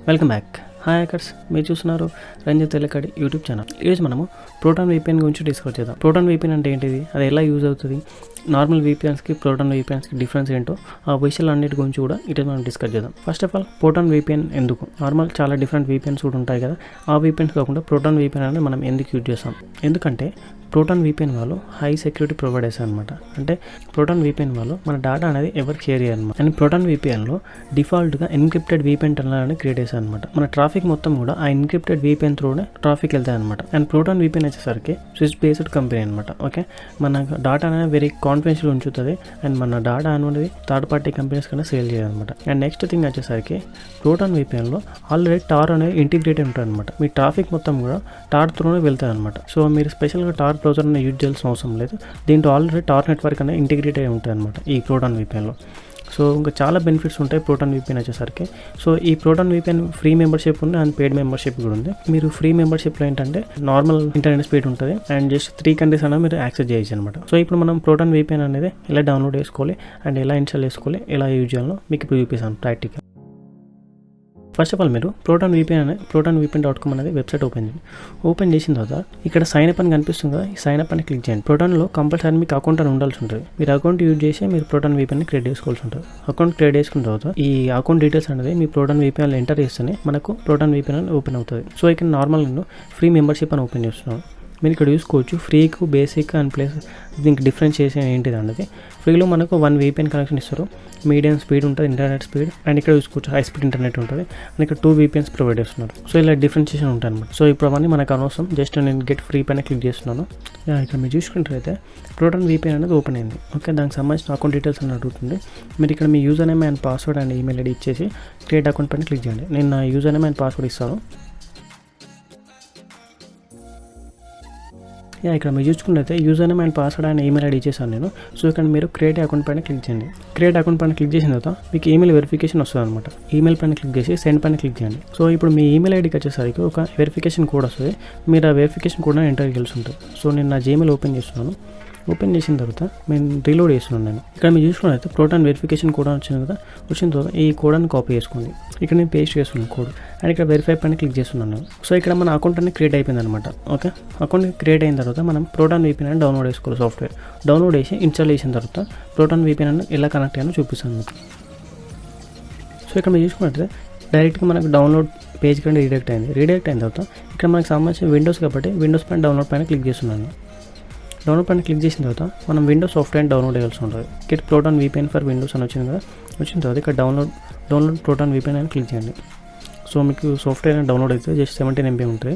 Welcome back. Hi hackers, మీరు చూస్తున్నారు Ranjith అడ్లకాడి YouTube channel. ఈరోజు మనము ప్రోటాన్ VPN గురించి డిస్కస్ చేద్దాం. ప్రోటాన్ VPN అంటే ఏంటిది, అది ఎలా యూజ్ అవుతుంది, నార్మల్ VPNస్కి ప్రోటాన్ VPNస్కి డిఫరెన్స్ ఏంటో ఆ విషయాలు అన్నిటి గురించి కూడా ఈరోజు మనం డిస్కస్ చేద్దాం. First of all Proton VPN ఎందుకు, నార్మల్ చాలా డిఫరెంట్ VPNs కూడా ఉంటాయి కదా, ఆ VPNs కాకుండా ప్రోటాన్ VPN అనేది మనం ఎందుకు యూజ్ చేస్తాం, ఎందుకంటే ప్రోటాన్ VPN వాళ్ళు హై సెక్యూరిటీ ప్రొవైడ్ చేస్తారు అనమాట. అంటే ప్రోటాన్ VPN వాళ్ళు మన డేటా అనేది ఎవరికి షేర్ చేయాలన్నమాట. అండ్ ప్రోటాన్ VPNలో డిఫాల్ట్గా ఎన్క్రిప్టెడ్ VPN టనల్ అనేది క్రియేట్ చేశారు అనమాట. మన ట్రాఫిక్ మొత్తం కూడా ఆ ఎన్క్రిప్టెడ్ VPN త్రూనే ట్రాఫిక్ వెళ్తాయి అనమాట. అండ్ ప్రోటాన్ VPN వచ్చేసరికి స్విచ్ బేస్డ్ కంపెనీ అనమాట. ఓకే, మన డేటా అనేది వెరీ కాన్ఫిడెన్షియల్ ఉంచుతుంది అండ్ మన డేటా అనేది థర్డ్ పార్టీ కంపెనీస్ కన్నా సేల్ చేయాలన్నమాట. అండ్ నెక్స్ట్ థింగ్ వచ్చేసరికి ప్రోటాన్ VPNలో ఆల్రెడీ టార్ అనేది ఇంటిగ్రేటెడ్ ఉంటుంది అనమాట. మీ ట్రాఫిక్ మొత్తం కూడా టార్ త్రూనే వెళ్తాయి అనమాట. సో మీరు స్పెషల్గా టార్ బ్రౌజర్ అనేది యూజ్ చేయాల్సిన అవసరం లేదు. దీంట్లో ఆల్రెడీ టార్ నెట్వర్క్ అనేది ఇంటిగ్రేట్ అయి ఉంటుంది అనమాట ఈ ప్రోటాన్ VPNలో. సో ఇంకా చాలా బెనిఫిట్స్ ఉంటాయి ప్రోటాన్ VPN వచ్చేసరికి. సో ఈ ప్రోటాన్ VPN ఫ్రీ మెంబర్షిప్ ఉంది అండ్ పెయిడ్ మెంబర్షిప్ కూడా ఉంది. మీరు ఫ్రీ మెంబర్షిప్లో ఏంటంటే నార్మల్ ఇంటర్నెట్ స్పీడ్ ఉంటుంది అండ్ జస్ట్ 3 కంట్రీస్ అనేది మీరు యాక్సెస్ చేయొచ్చు అనమాట. సో ఇప్పుడు మనం ప్రోటాన్ VPN అనేది ఎలా డౌన్లోడ్ చేసుకోవాలి అండ్ ఎలా ఇన్స్టాల్ చేసుకోవాలి, ఎలా యూజ్ చేయాలో మీకు ఇప్పుడు చూపిస్తాను ప్రాక్టికల్. ఫస్ట్ ఆఫ్ ఆల్ మీరు ప్రోటాన్ VPN.com అనేది వెబ్సైట్ ఓపెన్ చేసిన తర్వాత ఇక్కడ సైన్ అప్ అని కనిపిస్తుంది కదా, ఈ సైన్ అప్ అని క్లిక్ చేయండి. ప్రోటాన్లో కంపల్సరీ మీకు అకౌంట్ అని ఉండాల్సి ఉంటుంది. మీరు అకౌంట్ యూజ్ చేసి మీరు ప్రోటాన్ VPN క్రియేట్ చేసుకోవాల్సి ఉంటుంది. అకౌంట్ క్రియేట్ చేసుకున్న తర్వాత ఈ అకౌంట్ డీటెయిల్స్ అనేది మీ ప్రోటాన్ VPNలో ఎంటర్ చేస్తేనే మనకు ప్రోటాన్ VPN అని ఓపెన్ అవుతుంది. సో ఇక్కడ నార్మల్ నేను ఫ్రీ మెంబర్షిప్ అని ఓపెన్ చేస్తున్నాను. మీరు ఇక్కడ చూసుకోవచ్చు ఫ్రీకు, బేసిక్ అండ్ ప్లస్ దీనికి డిఫరెన్షియేషన్ ఏంటిది అన్నది. ఫ్రీలో మనకు 1 VPN కనెక్షన్ ఇస్తారు, మీడియం స్పీడ్ ఉంటుంది ఇంటర్నెట్ స్పీడ్, అండ్ ఇక్కడ చూసుకోవచ్చు హై స్పీడ్ ఇంటర్నెట్ ఉంటుంది అండ్ ఇక్కడ 2 VPNs ప్రొవైడ్ చేస్తున్నారు. సో ఇలా డిఫరెన్షియేషన్ ఉంటుంది అనమాట. సో ఇప్పుడు అవన్నీ మనకు అనవసరం, జస్ట్ నేను గెట్ ఫ్రీ పైన క్లిక్ చేస్తున్నాను. ఇక్కడ మీరు చూసుకుంటారైతే ప్రోటాన్ VPN అనేది ఓపెన్ అయింది. ఓకే, దానికి సంబంధించిన అకౌంట్ డీటెయిల్స్ అని అడుగుతుంది. మీరు ఇక్కడ మీ user name and password and email ID ఇచ్చేసి క్రియేట్ అకౌంట్ పైన క్లిక్ చేయండి. నేను నా యూజర్ నేమ్ అండ్ పాస్వర్డ్ ఇస్తాను. ఇక్కడ మీరు చూసుకున్నట్లయితే user name and password and email ID ఇచ్చేసాను నేను. సో ఇక్కడ మీరు క్రియేట్ అకౌంట్ పైన క్లిక్ చేయండి. క్రియేట్ అకౌంట్ పైన క్లిక్ చేసిన తర్వాత మీకు ఈమెయిల్ వెరిఫికేషన్ వస్తుంది అనమాట. ఈమెయిల్ పైన క్లిక్ చేసి సెండ్ పైన క్లిక్ చేయండి. సో ఇప్పుడు మీ ఈమెయిల్ ఐడికి వచ్చేసరికి ఒక వెరిఫికేషన్ కోడ్ వస్తుంది. మీరు ఆ వెరిఫికేషన్ కోడ్ ఎంటర్ చేయాల్సి ఉంటుంది. సో నేను నా జీమెయిల్ ఓపెన్ చేస్తున్నాను. ఓపెన్ చేసిన తర్వాత నేను రీలోడ్ చేస్తున్నాను. నేను ఇక్కడ మీరు చూసుకున్నట్లయితే ప్రోటాన్ వెరిఫికేషన్ కోడ్ వచ్చింది కదా, వచ్చిన తర్వాత ఈ కోడ్ని కాపీ చేసుకోండి. ఇక్కడ నేను పేస్ట్ చేస్తున్నాను కోడ్ అండ్ ఇక్కడ వెరిఫై పైన క్లిక్ చేస్తున్నాను. సో ఇక్కడ మన అకౌంట్ అనేది క్రియేట్ అయిపోయింది అనమాట. ఓకే, అకౌంట్ క్రియేట్ అయిన తర్వాత మనం ప్రోటాన్ VPN అని డౌన్లోడ్ చేసుకోవాలి. సాఫ్ట్వేర్ డౌన్లోడ్ చేసి ఇన్స్టాల్ చేసిన తర్వాత ప్రోటాన్ VPN అని ఎలా కనెక్ట్ అయ్యానో చూపిస్తాను మీకు. సో ఇక్కడ మీరు చూసుకున్నట్లయితే డైరెక్ట్గా మనకు డౌన్లోడ్ పేజ్ కంటే రీడైరెక్ట్ అయింది. రీడైరెక్ట్ అయిన తర్వాత ఇక్కడ మనకు సంబంధించిన విండోస్ కాబట్టి విండోస్ పైన డౌన్లోడ్ పైన క్లిక్ చేస్తున్నాను. డౌన్లోడ్ పైన క్లిక్ చేసిన తర్వాత మనం విండోస్ సాఫ్ట్వేర్ డౌన్లోడ్ చేయాల్సి ఉంటుంది. ఇక్కడ ప్రోటాన్ VPN ఫర్ విండోస్ అని వచ్చింది కదా, వచ్చిన తర్వాత ఇక్కడ డౌన్లోడ్ ప్రోటాన్ VPN అని క్లిక్ చేయండి. సో మీకు సాఫ్ట్వేర్ డౌన్లోడ్ అయితే జస్ట్ 17 MB ఉంటుంది.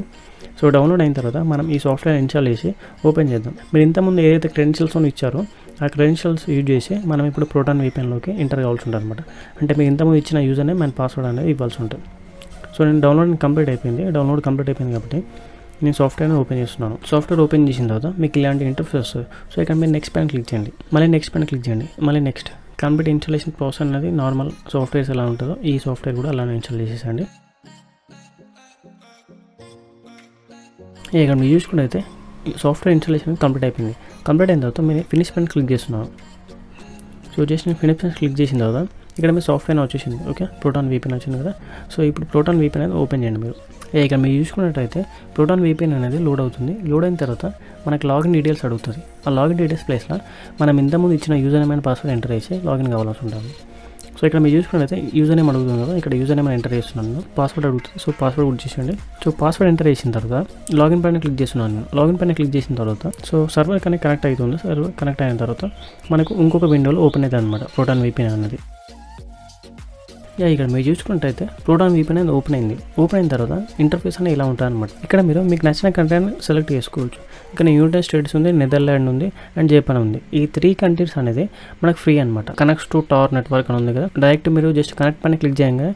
సో డౌన్లోడ్ అయిన తర్వాత మనం ఈ సాఫ్ట్వేర్ ఇన్స్టాల్ చేసి ఓపెన్ చేద్దాం. మీరు ఇంతకుముందు ఏదైతే క్రెడెన్షియల్స్ ఇచ్చారో ఆ క్రెడెన్షియల్స్ యూజ్ చేసి మనం ఇప్పుడు ప్రోటాన్ VPNలోకి ఎంటర్ కావాల్సి ఉంటుంది అనమాట. అంటే మీరు ఇంతకుముందు ఇచ్చిన యూజర్ నేమ్ అండ్ పాస్వర్డ్ అనేది ఇవ్వాల్సి ఉంటుంది. సో నేను డౌన్లోడ్ కంప్లీట్ అయిపోయింది కాబట్టి నేను సాఫ్ట్వేర్ని ఓపెన్ చేస్తున్నాను. సాఫ్ట్వేర్ ఓపెన్ చేసిన తర్వాత మీకు ఇలాంటి ఇంటర్ఫేస్ వస్తుంది. సో ఇక్కడ మీరు నెక్స్ట్ పైన క్లిక్ చేయండి, మళ్ళీ నెక్స్ట్ కంప్లీట్ ఇన్స్టాలేషన్ ప్రాసెస్ అనేది నార్మల్ సాఫ్ట్వేర్స్ ఎలా ఉంటుందో ఈ సాఫ్ట్వేర్ కూడా అలానే ఇన్స్టాల్ చేసేసండి. ఇక్కడ మీరు చూసుకుంటే సాఫ్ట్వేర్ ఇన్స్టాలేషన్ కంప్లీట్ అయిపోయింది. కంప్లీట్ అయిన తర్వాత మీరు ఫినిష్ పైన క్లిక్ చేస్తున్నాను. సో జస్ట్ నేను ఫినిష్ పైన క్లిక్ చేసిన తర్వాత ఇక్కడ మీ సాఫ్ట్వేర్ వచ్చేసింది. ఓకే, ప్రోటాన్ VPN వచ్చింది కదా. సో ఇప్పుడు ప్రోటాన్ VPN అనేది ఓపెన్ చేయండి మీరు. ఇక్కడ మీరు చూసుకున్నట్టయితే ప్రోటాన్ VPN అనేది లోడ్ అవుతుంది. లోడ్ అయిన తర్వాత మనకి లాగిన్ డీటెయిల్స్ అడుగుతుంది. ఆ లాగిన్ డీటెయిల్స్ ప్లేస్లో మనం ఇంతకుముందు ఇచ్చిన user name and password enter చేసి లాగిన్ కావాల్సి ఉంటుంది. సో ఇక్కడ మీరు చూసుకున్నట్టయితే యూజర్ నేమ్ అడుగుతుంది కదా, ఇక్కడ యూజర్ నేమ్ ఎంటర్ చేస్తున్నాను. పాస్వర్డ్ అడుగుతుంది. సో పాస్వర్డ్ కూడా చేసేయండి. సో పాస్వర్డ్ ఎంటర్ చేసిన తర్వాత లాగిన్ పైన క్లిక్ చేస్తున్నాను. లాగిన్ పైన క్లిక్ చేసిన తర్వాత సో సర్వర్ కనెక్ట్ అవుతుంది. సర్వర్ కనెక్ట్ అయిన తర్వాత మనకు ఇంకొక విండోలో ఓపెన్ అవుతుంది అనమాట ప్రోటాన్ VPN అనేది. ఇక్కడ మీరు చూసుకున్నట్టయితే ప్రోటాన్ VPN అనేది ఓపెన్ అయింది. ఓపెన్ అయిన తర్వాత ఇంటర్ఫేస్ అనేది ఇలా ఉంటుంది అనమాట. ఇక్కడ మీరు మీకు నచ్చిన కంట్రీని సెలెక్ట్ చేసుకోవచ్చు. ఇక్కడ యునైటెడ్ స్టేట్స్ ఉంది, నెదర్లాండ్ ఉంది అండ్ జపాన్ ఉంది. ఈ 3 కంట్రీస్ అనేది మనకు ఫ్రీ అనమాట. కనెక్ట్స్ టు టార్ నెట్వర్క్ అని ఉంది కదా, డైరెక్ట్ మీరు జస్ట్ కనెక్ట్ పైన క్లిక్ చేయగా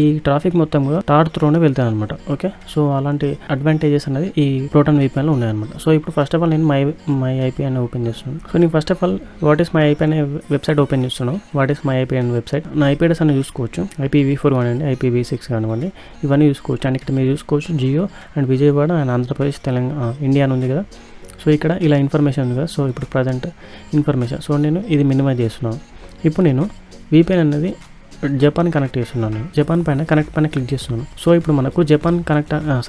ఈ ట్రాఫిక్ మొత్తం కూడా టార్ త్రూనే వెళ్తాయి అనమాట. ఓకే, సో అలాంటి అడ్వాంటేజెస్ అనేది ఈ ప్రోటాన్ VPNలో ఉన్నాయన్నమాట. సో ఇప్పుడు ఫస్ట్ ఆఫ్ ఆల్ నేను మై IP అని ఓపెన్ చేస్తున్నాను. సో నేను first of all what is my IP అనే వెబ్సైట్ ఓపెన్ చేస్తున్నాను. వాట్ ఈస్ మై IP అనే వెబ్సైట్, నా IP అడ్రస్ అని చూసుకోవచ్చు. IPv4 కానివ్వండి, IPv6 కానివ్వండి, ఇవన్నీ చూసుకోవచ్చు. అండ్ ఇక్కడ మీరు చూసుకోవచ్చు Jio and Vijayawada and Andhra Pradesh, Telangana, India అని ఉంది కదా. సో ఇక్కడ ఇలా ఇన్ఫర్మేషన్ ఉంది కదా. సో ఇప్పుడు ప్రజెంట్ ఇన్ఫర్మేషన్. సో నేను ఇది మినిమైజ్ చేస్తున్నాను. ఇప్పుడు నేను VPN అనేది జపాన్ కనెక్ట్ చేస్తున్నాను. జపాన్ పైన కనెక్ట్ పైన క్లిక్ చేస్తున్నాను. సో ఇప్పుడు మనకు జపాన్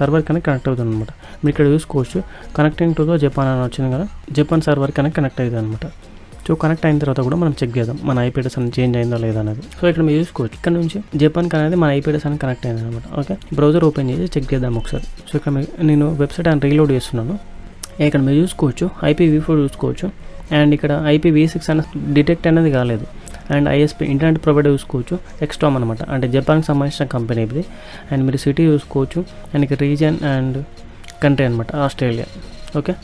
సర్వర్ కనెక్ట్ అవుతుంది అనమాట. మీరు ఇక్కడ చూసుకోవచ్చు కనెక్టింగ్ టు ద జపాన్ అని వచ్చింది కదా, జపాన్ సర్వర్ కనెక్ట్ అవుతుంది అనమాట. సో కనెక్ట్ అయిన తర్వాత కూడా మనం చెక్ చేద్దాం మన ఐపీ అడ్రస్ అని చేంజ్ అయిందో లేదా అనేది. సో ఇక్కడ మీరు చూసుకోవచ్చు ఇక్కడ నుంచి జపాన్ అనేది మన ఐపీ అడ్రస్ అని కనెక్ట్ అయింది అనమాట. ఓకే, బ్రౌజర్ ఓపెన్ చేసి చెక్ చేద్దాం ఒకసారి. సో ఇక్కడ నేను వెబ్సైట్ అని రీలోడ్ చేస్తున్నాను. ఇక్కడ మీరు చూసుకోవచ్చు IPv4 చూసుకోవచ్చు, అండ్ ఇక్కడ IPv6 అనేది డిటెక్ట్ అనేది కాలేదు. అండ్ ISP ఇంటర్నెట్ ప్రొవైడర్ చూసుకోవచ్చు, ఎక్స్ట్రామ్ అనమాట, అంటే జపాన్కి సంబంధించిన కంపెనీ ఇది. అండ్ మీరు సిటీ చూసుకోవచ్చు, అండ్ ఇక్కడ రీజియన్ అండ్ కంట్రీ అనమాట ఆస్ట్రేలియా. ఓకే,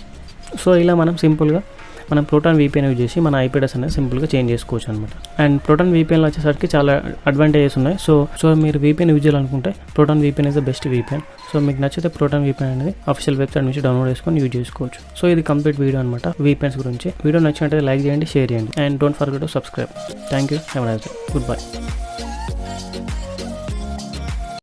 సో ఇలా మనం సింపుల్గా మనం ప్రోటాన్ VPN యూజ్ చేసి మన IP అడ్రస్ అనేది సింపుల్గా చేంజ్ చేసుకోవచ్చు అనమాట. అండ్ ప్రోటాన్ VPNలో వచ్చేసరికి చాలా అడ్వాంటేజెస్ ఉన్నాయి. సో మీరు VPN యూజ్ చేయాలనుకుంటే Proton VPN is the best VPN. So మీకు నచ్చితే ప్రోటాన్ VPN అనేది అఫీషియల్ వెబ్సైట్ నుంచి డౌన్లోడ్ చేసుకొని యూజ్ చేసుకోవచ్చు. సో ఇది కంప్లీట్ వీడియో అనమాట VPNs గురించి. వీడియో నచ్చినట్లయితే లైక్ చేయండి, షేర్ చేయండి, and don't forget to subscribe. Thank you, have a nice day, good by.